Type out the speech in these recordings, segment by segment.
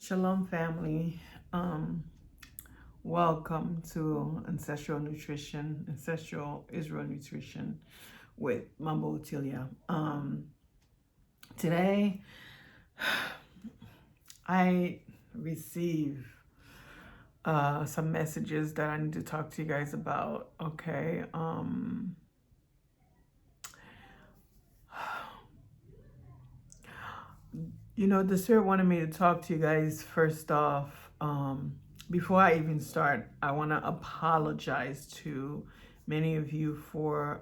Shalom, family. Welcome to Ancestral Nutrition, Ancestral Israel Nutrition with Mambootilia. Today, I receive some messages that I need to talk to you guys about. Okay. The Spirit wanted me to talk to you guys first off. Before I even start, I want to apologize to many of you for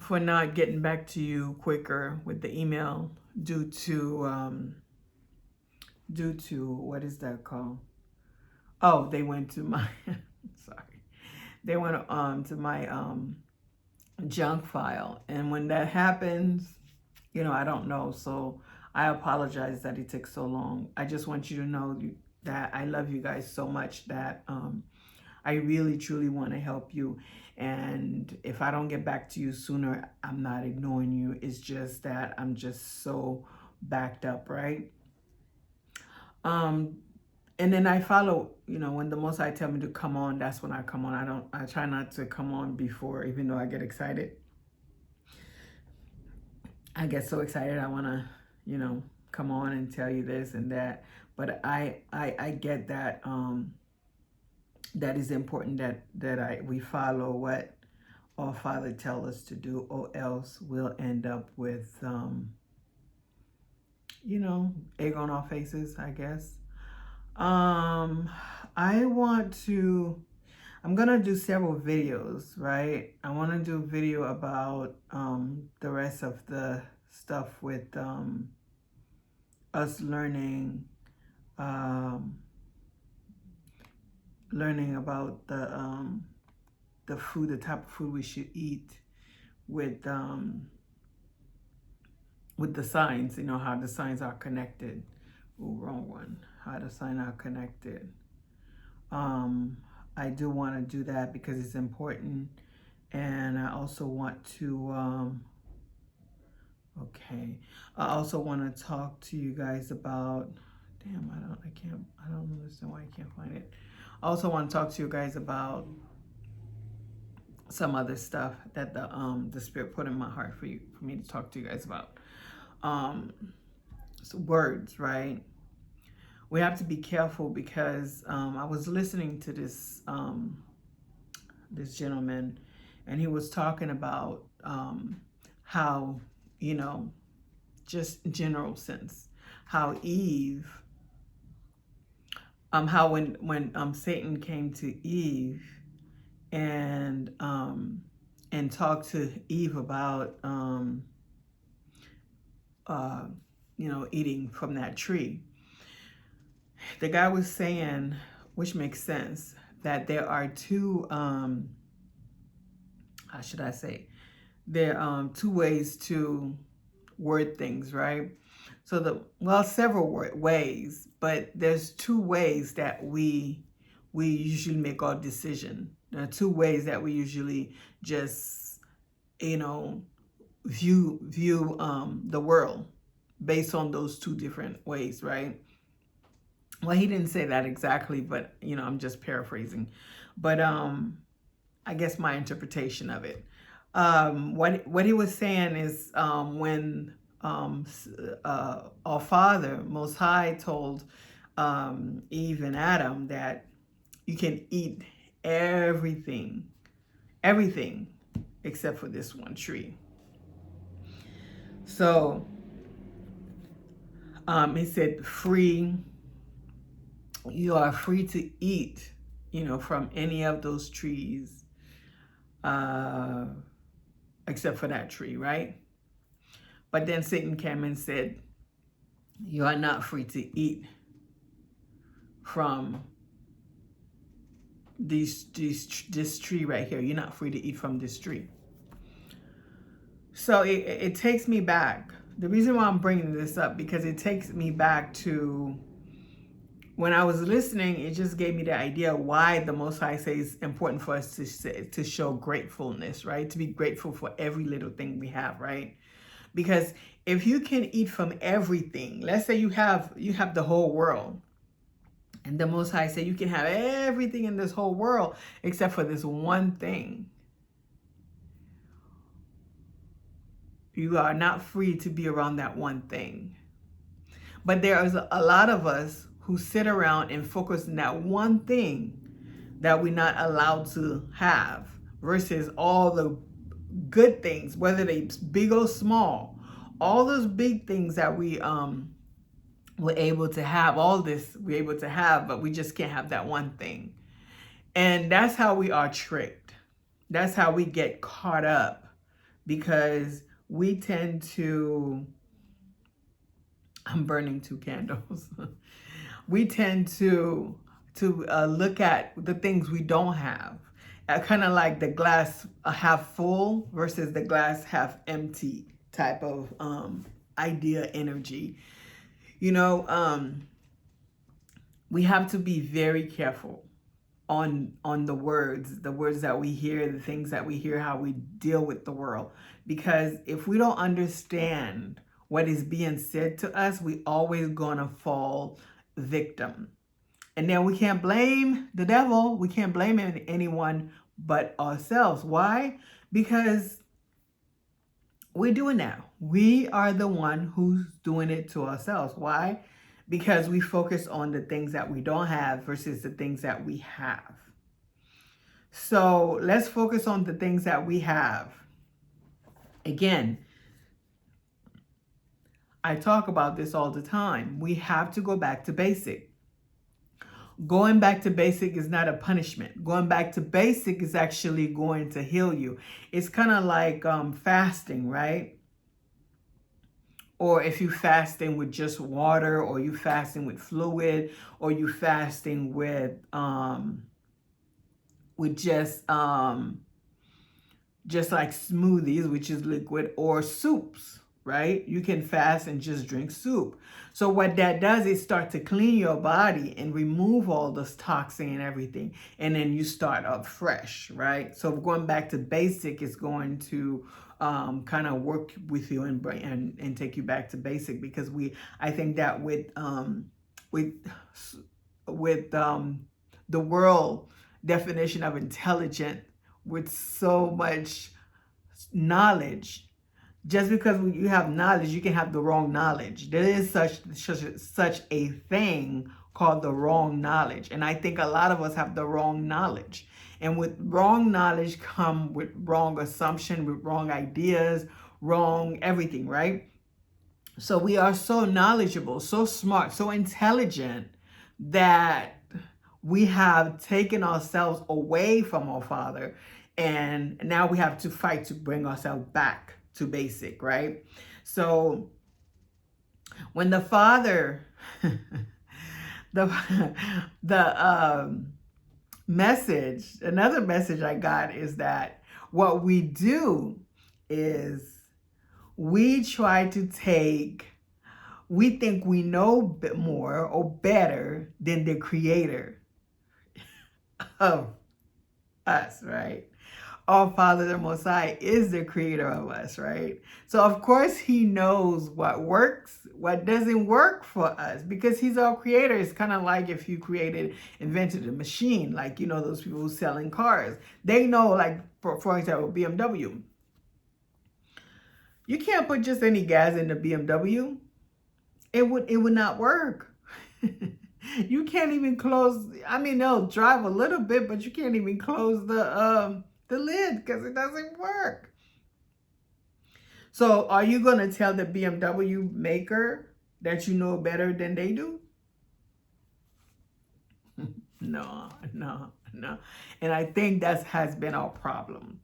not getting back to you quicker with the email due to what is that called? Oh, they went to my sorry. They went to my junk file, and when that happens, I don't know. So I apologize that it took so long. I just want you to know that I love you guys so much that I really, truly want to help you. And if I don't get back to you sooner, I'm not ignoring you. It's just that I'm just so backed up, right? And then I follow, when the Most High tell me to come on, that's when I come on. I try not to come on before, even though I get excited. I get so excited. I want to, come on and tell you this and that. But I get that that is important that we follow what our Father tell us to do, or else we'll end up with egg on our faces, I guess. I'm gonna do several videos, right? I want to do a video about the rest of the stuff with us learning about the food, the type of food we should eat with the signs, how the signs are connected. Oh, wrong one. How the signs are connected. I do want to do that because it's important, and I also want to I also want to talk to you guys about I don't understand why I can't find it. I also want to talk to you guys about some other stuff that the Spirit put in my heart for me to talk to you guys about. So words, right? We have to be careful because I was listening to this this gentleman, and he was talking about how, just general sense, how Eve, how when Satan came to Eve and talked to Eve about eating from that tree. The guy was saying, which makes sense, that there are two, how should I say? There are two ways to word things, right? So several ways, but there's two ways that we usually make our decision. There are two ways that we usually just, view the world based on those two different ways, right? Well, he didn't say that exactly, but I'm just paraphrasing. But I guess my interpretation of it. What he was saying is when our Father Most High told Eve and Adam that you can eat everything except for this one tree. So he said you are free to eat, from any of those trees, except for that tree, right? But then Satan came and said, you are not free to eat from this tree right here. You're not free to eat from this tree. So it takes me back. The reason why I'm bringing this up, because it takes me back to when I was listening. It just gave me the idea why the Most High says it's important for us to show gratefulness, right? To be grateful for every little thing we have, right? Because If you can eat from everything, let's say you have the whole world, and the Most High said you can have everything in this whole world except for this one thing. You are not free to be around that one thing. But there is a lot of us who sit around and focus on that one thing that we're not allowed to have, versus all the good things, whether they big or small, all those big things that we we're able to have, all this we're able to have, but we just can't have that one thing. And that's how we are tricked. That's how we get caught up, because we tend to, I'm burning 2 candles. We tend to look at the things we don't have, kind of like the glass half full versus the glass half empty type of idea, energy. You know, we have to be very careful on the words that we hear, the things that we hear, how we deal with the world. Because if we don't understand what is being said to us, we always gonna fall victim. And then we can't blame the devil. We can't blame anyone but ourselves. Why? Because we're doing that. We are the one who's doing it to ourselves. Why? Because we focus on the things that we don't have versus the things that we have. So let's focus on the things that we have. Again, I talk about this all the time. We have to go back to basic. Going back to basic is not a punishment. Going back to basic is actually going to heal you. It's kind of like fasting, right? Or if you fasting with just water, or you fasting with fluid, or you fasting with just like smoothies, which is liquid, or soups, right? You can fast and just drink soup. So what that does is start to clean your body and remove all this toxin and everything. And then you start up fresh, right? So going back to basic is going to kind of work with you and take you back to basic, because I think that with the world definition of intelligent, with so much knowledge, just because you have knowledge, you can have the wrong knowledge. There is such a thing called the wrong knowledge. And I think a lot of us have the wrong knowledge. And with wrong knowledge come with wrong assumption, with wrong ideas, wrong everything, right? So we are so knowledgeable, so smart, so intelligent, that we have taken ourselves away from our Father. And now we have to fight to bring ourselves back to basic, right? So when the Father, another message I got is that what we do is we try to we think we know a bit more or better than the creator of us, right? Our Father, the Most High, is the creator of us, right? So of course he knows what works, what doesn't work for us, because he's our creator. It's kind of like if you invented a machine, like, you know, those people who selling cars. They know, like, for example, BMW. You can't put just any gas in the BMW. It would not work. You can't even close, I mean, they'll drive a little bit, but you can't even close the lid because it doesn't work. So are you going to tell the BMW maker that you know better than they do? No. And I think that has been our problem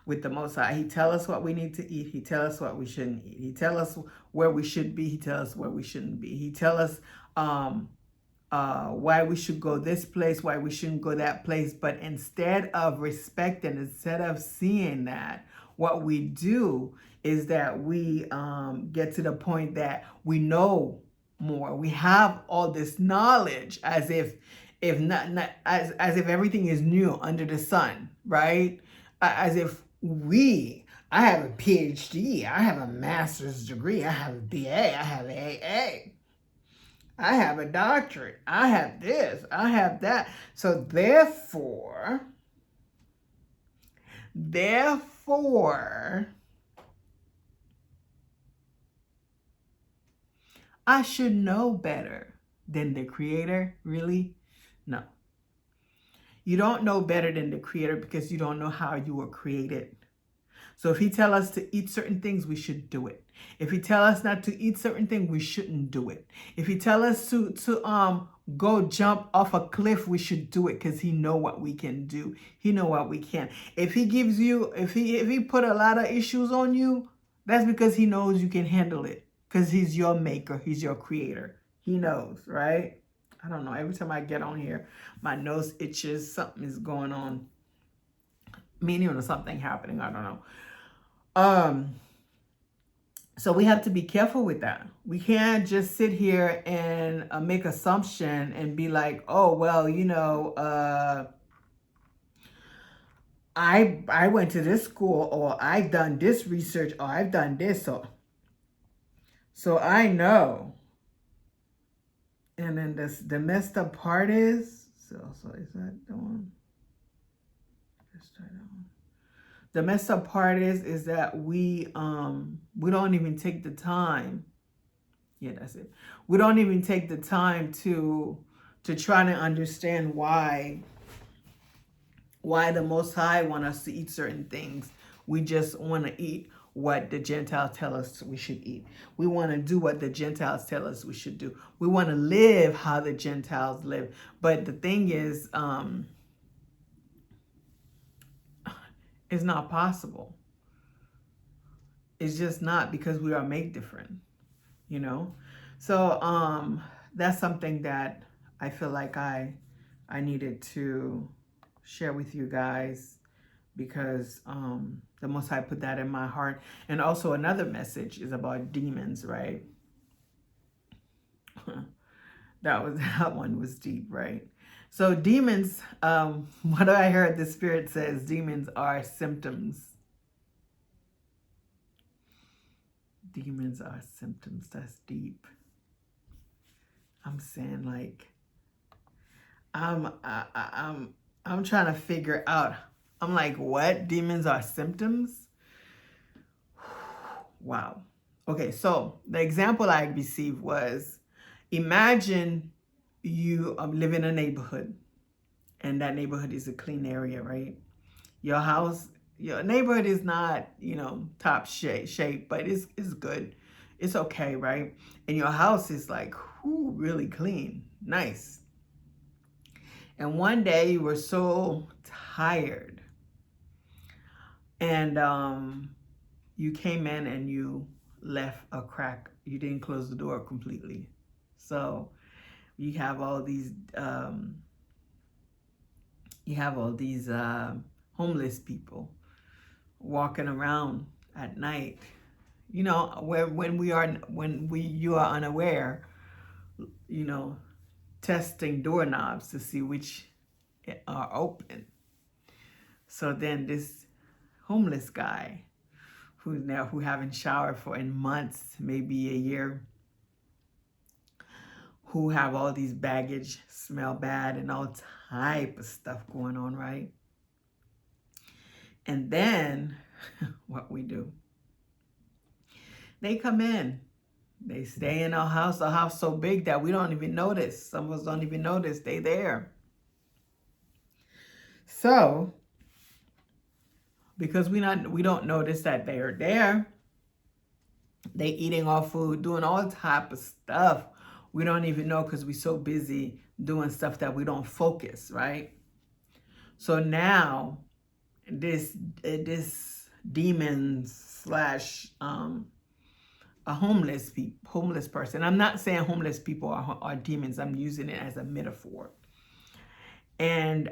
with the Most High. He tells us what we need to eat. He tells us what we shouldn't eat. He tells us where we should be. He tells us where we shouldn't be. He tells us why we should go this place, why we shouldn't go that place. But instead of respecting, instead of seeing that, what we do is that we get to the point that we know more. We have all this knowledge as if everything is new under the sun, right? As if we I have a PhD. I have a master's degree. I have a BA. I have an AA. I have a doctorate. I have this. I have that. So therefore, I should know better than the creator. Really? No. You don't know better than the creator because you don't know how you were created. So if he tell us to eat certain things, we should do it. If he tell us not to eat certain things, we shouldn't do it. If he tell us to go jump off a cliff, we should do it because he know what we can do. He know what we can. If he gives you, if he put a lot of issues on you, that's because he knows you can handle it. Because he's your maker. He's your creator. He knows, right? I don't know. Every time I get on here, my nose itches. Something is going on. Meaning or something happening. I don't know. So we have to be careful with that. We can't just sit here and make assumption and be like, oh, well, you know, I went to this school, or I've done this research, or I've done this, so I know. And then the messed up part is, so is that the one? Let's try that one. The messed up part is that we don't even take the time. Yeah, that's it. We don't even take the time to try to understand why the Most High want us to eat certain things. We just want to eat what the Gentiles tell us we should eat. We want to do what the Gentiles tell us we should do. We want to live how the Gentiles live. But the thing is, it's not possible. It's just not, because we are made different, you know? So that's something that I feel like I needed to share with you guys, because the Most High put that in my heart. And also another message is about demons, right? that one was deep, right? So demons, what I heard the Spirit says, demons are symptoms. Demons are symptoms. That's deep. I'm saying, like, I'm trying to figure out. I'm like, what? Demons are symptoms? Wow. Okay, so the example I received was, imagine you live in a neighborhood, and that neighborhood is a clean area, right? Your house, your neighborhood is not, you know, top shape, but it's good. It's okay, right? And your house is like, really clean, nice. And one day you were so tired, and you came in and you left a crack. You didn't close the door completely. So you have all these homeless people walking around at night. You know, you are unaware, you know, testing doorknobs to see which are open. So then this homeless guy who haven't showered for in months, maybe a year, who have all these baggage, smell bad, and all type of stuff going on, right? And then what we do, they come in, they stay in our house so big that we don't even notice. Some of us don't even notice they there. So, because we don't notice that they are there, they eating our food, doing all type of stuff. We don't even know, because we're so busy doing stuff that we don't focus, right? So now this demon slash a homeless person. I'm not saying homeless people are demons. I'm using it as a metaphor. And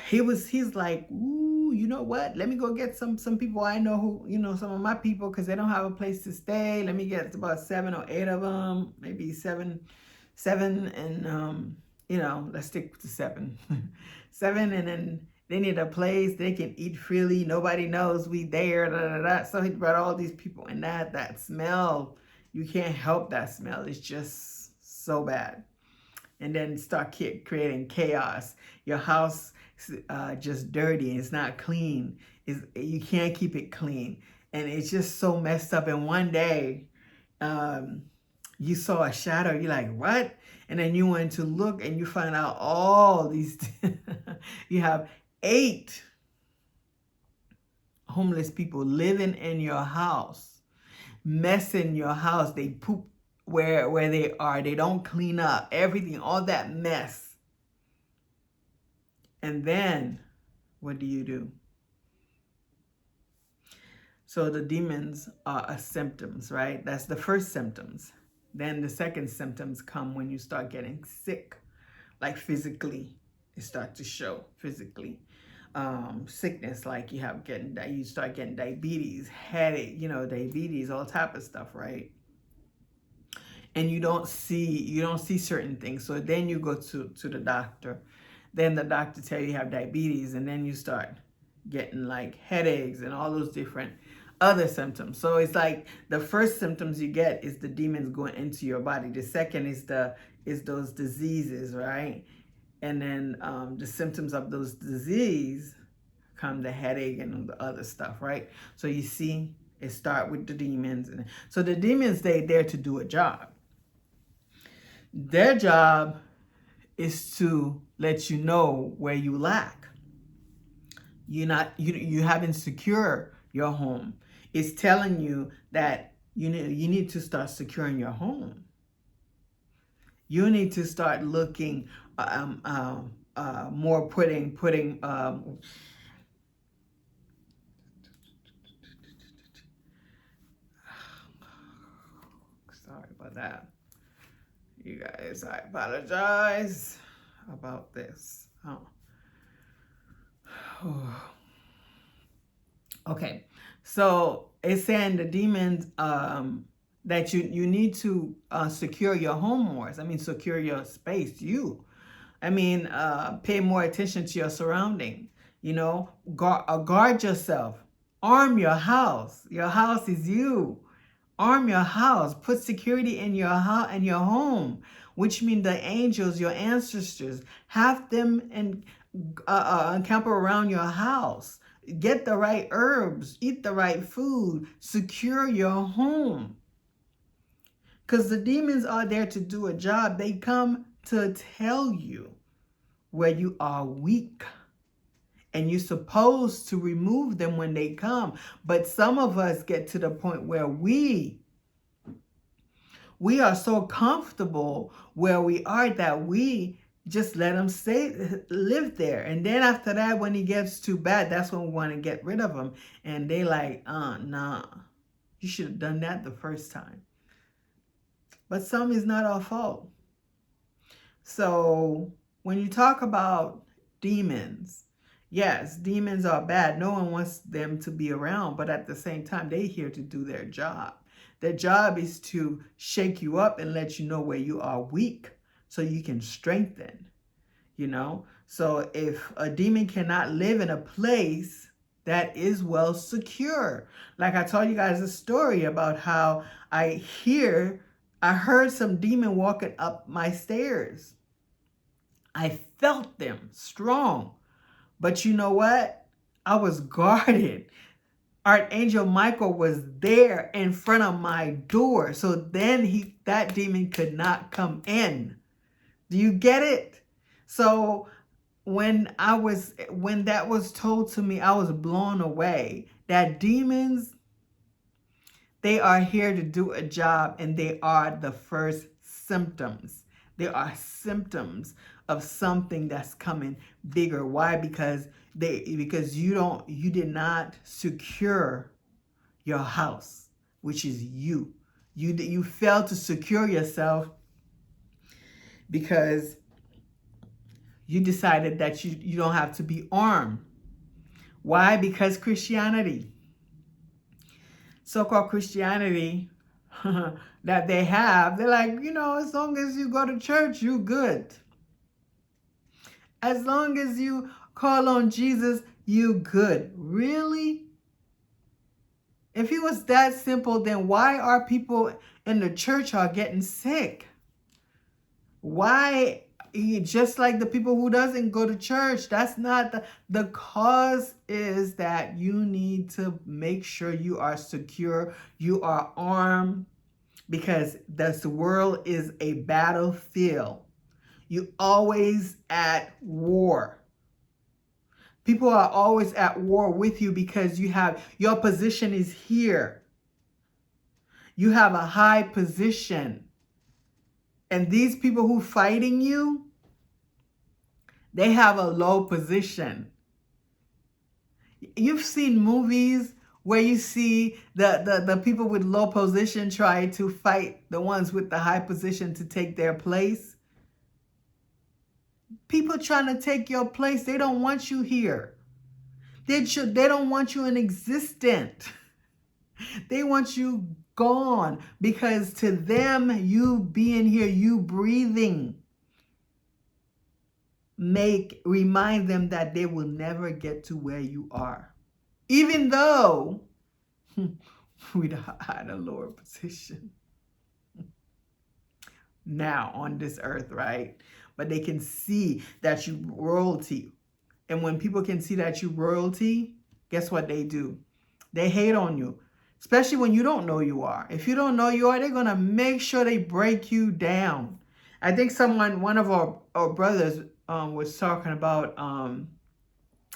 he's like, ooh, you know what? Let me go get some people I know who, you know, some of my people, because they don't have a place to stay. Let me get about 7 or 8 of them, maybe seven, and you know, let's stick to 7, 7, and then They need a place they can eat freely. Nobody knows we there. Da, da, da. So he brought all these people, and that smell, you can't help that smell. It's just so bad. And then start creating chaos. Your house just dirty. It's not clean. You can't keep it clean. And it's just so messed up. And one day, you saw a shadow. You're like, what? And then you went to look and you find out all these, you have 8 homeless people living in your house, messing your house. They poop where they are. They don't clean up everything, all that mess. And then what do? So the demons are symptoms, right? That's the first symptoms. Then the second symptoms come when you start getting sick, like physically. It starts to show physically. Sickness, like you start getting diabetes, headache, diabetes, all type of stuff, right? And you don't see certain things. So then you go to the doctor. Then the doctor tell you have diabetes, and then you start getting like headaches and all those different other symptoms. So it's like the first symptoms you get is the demons going into your body. The second is those diseases, right? And then the symptoms of those disease come the headache and the other stuff, right? So you see, it start with the demons. And so the demons, they're there to do a job. Their job is to let you know where you lack. You haven't secured your home. It's telling you that you need to start securing your home. You need to start looking more putting sorry about that, you guys. I apologize about this. Okay, so it's saying the demons that you need to secure your home more. I mean, secure your space. Pay more attention to your surrounding. Guard yourself. Arm your house. Your house is you. Arm your house. Put security in your house and your home, which means the angels, your ancestors, have them encamp around your house. Get the right herbs. Eat the right food. Secure your home. Because the demons are there to do a job. They come to tell you where you are weak. And you're supposed to remove them when they come. But some of us get to the point where we are so comfortable where we are that we just let them live there. And then after that, when it gets too bad, that's when we want to get rid of them. And they like, nah, you should have done that the first time. But some is not our fault. So when you talk about demons, yes, demons are bad. No one wants them to be around. But at the same time, they're here to do their job. Their job is to shake you up and let you know where you are weak so you can strengthen, So if a demon cannot live in a place that is well secure, like I told you guys a story about how I heard some demon walking up my stairs. I felt them strong. But you know what? I was guarded. Archangel Michael was there in front of my door. So then that demon could not come in. Do you get it? So when that was told to me, I was blown away. That demons, they are here to do a job, and they are the first symptoms. They are symptoms of something that's coming bigger. Why? Because you did not secure your house, which is you. You failed to secure yourself because you decided that you don't have to be armed. Why? Because Christianity, so-called Christianity that they're like, as long as you go to church, you're good. As long as you Call on Jesus, you good. Really? If it was that simple, then why are people in the church are getting sick? Why? Just like the people who doesn't go to church, that's not the cause. Is that you need to make sure you are secure, you are armed, because this world is a battlefield. You always at war. People are always at war with you because you have your position is here. You have a high position. And these people who fighting you, they have a low position. You've seen movies where you see the people with low position try to fight the ones with the high position to take their place. People trying to take your place, they don't want you here. They don't want you in existence. They want you gone, because to them, you being here, you breathing, remind them that they will never get to where you are. Even though we had a lower position now on this earth, right? But they can see that you royalty. And when people can see that you royalty, guess what they do? They hate on you, especially when you don't know you are. If you don't know you are, they're going to make sure they break you down. I think one of our brothers was talking about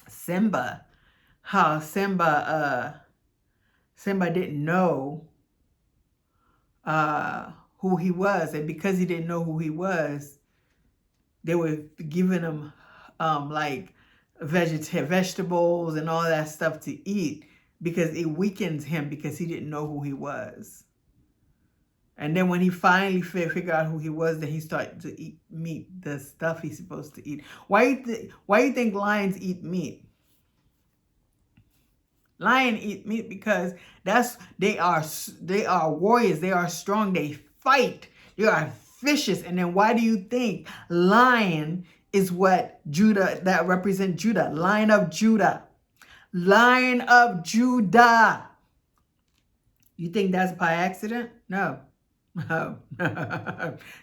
Simba, how Simba didn't know who he was. And because he didn't know who he was, they were giving him like vegetables and all that stuff to eat, because it weakens him, because he didn't know who he was. And then when he finally figured out who he was, then he started to eat meat, the stuff he's supposed to eat. Why you think lions eat meat? Lions eat meat because they are warriors, they are strong, they fight, they are vicious. And then why do you think lion is what Judah, that represent Judah? Lion of Judah. Lion of Judah. You think that's by accident? No. No.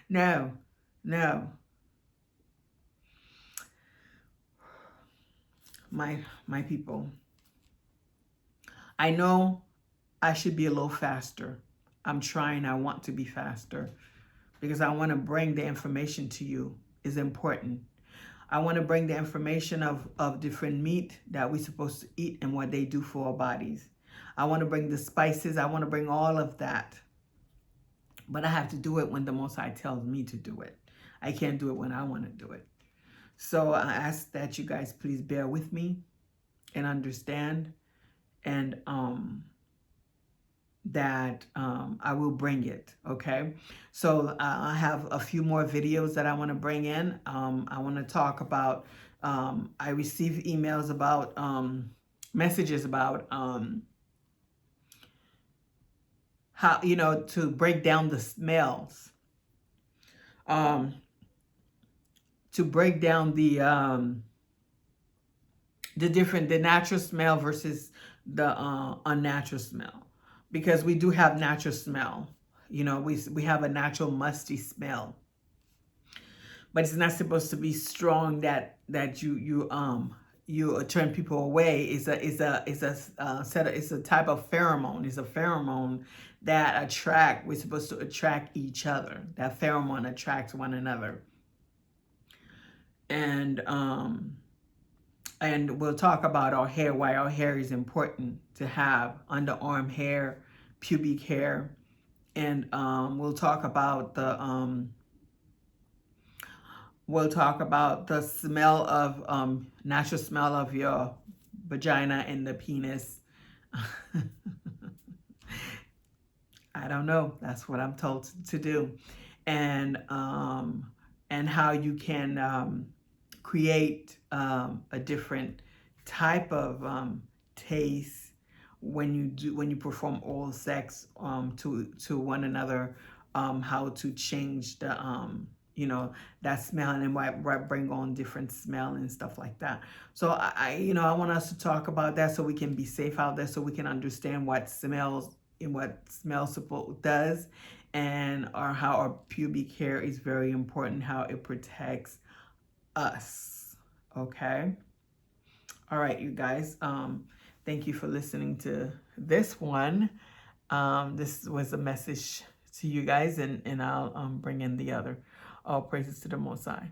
No. No. My people. I know I should be a little faster. I'm trying. I want to be faster, because I want to bring the information to you. Is important. I want to bring the information of different meat that we're supposed to eat and what they do for our bodies. I want to bring the spices. I want to bring all of that. But I have to do it when the Most High tells me to do it. I can't do it when I want to do it. So I ask that you guys please bear with me and understand, and that I will bring it, okay? So I have a few more videos that I want to bring in. I want to talk about, I receive emails about, messages about how, to break down the smells, to break down the natural smell versus the unnatural smell. Because we do have natural smell. We have a natural musty smell. But it's not supposed to be strong that you turn people away. It's a type of pheromone. It's a pheromone that we're supposed to attract each other. That pheromone attracts one another. And we'll talk about our hair, why our hair is important to have: underarm hair, pubic hair, and we'll talk about the smell of natural smell of your vagina and the penis. I don't know. That's what I'm told to do, and how you can create a different type of taste when you perform oral sex to one another, how to change the you know, that smell, and what bring on different smell and stuff like that. So I want us to talk about that so we can be safe out there, so we can understand what smells and what smell support does, and or how our pubic hair is very important, how it protects us. Okay. All right, you guys. Thank you for listening to this one. This was a message to you guys, and I'll bring in the other. All praises to the Most High.